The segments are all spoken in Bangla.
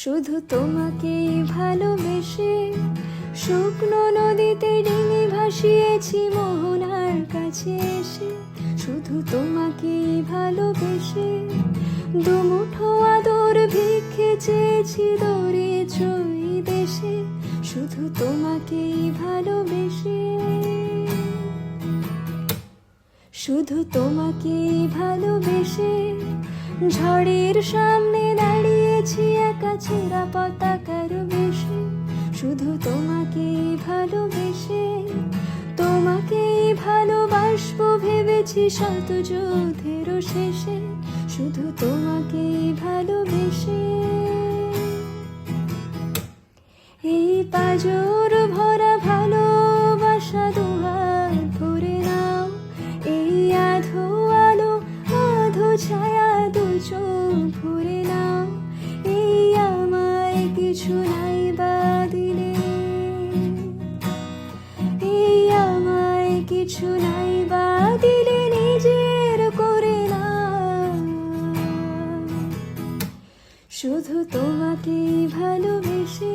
শুধু তোমাকেই ভালোবেসে শুকনো নদীতে ডিঙি ভাসিয়েছি মোহনার কাছে এসে। শুধু তোমাকেই ভালোবেসে দুমুঠো আদর ভিক্ষে চেয়েছি দৌড়ে চই দেশে। শুধু তোমাকেই ভালোবেসে, শুধু তোমাকেই ভালোবেসে ঝড়ের সামনে দাঁড়িয়েছি একা ছেঁড়া পতাকার বেশে। শুধু তোমাকেই ভালোবেসে তোমাকেই ভালোবাসবো ভেবেছি শত যুদ্ধের শেষে। শুধু তোমাকেই ভালোবেসে এই পাজর ভরা ভালোবাসা দুহাত ভরে নাও। এই আধো আলো আধো ছায়া দু চোখ ভরে নাও। এই আমায় কিছু নাই বা দিলে, এই আমায় কিছু নাই বা দিলে নিজের করে নাও। শুধু তোমাকেই ভালোবেসে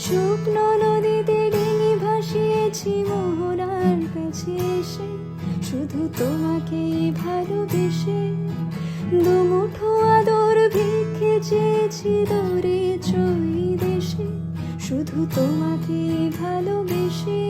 শুকনো নদীতে ডিঙি ভাসিয়েছি মোহনার কাছে এসে। শুধু তোমাকেই ভালোবেসে দুমুঠো আদর ভিক্ষে চেয়েছি দৌড়ে চই দেশে। শুধু তোমাকেই ভালোবেসে।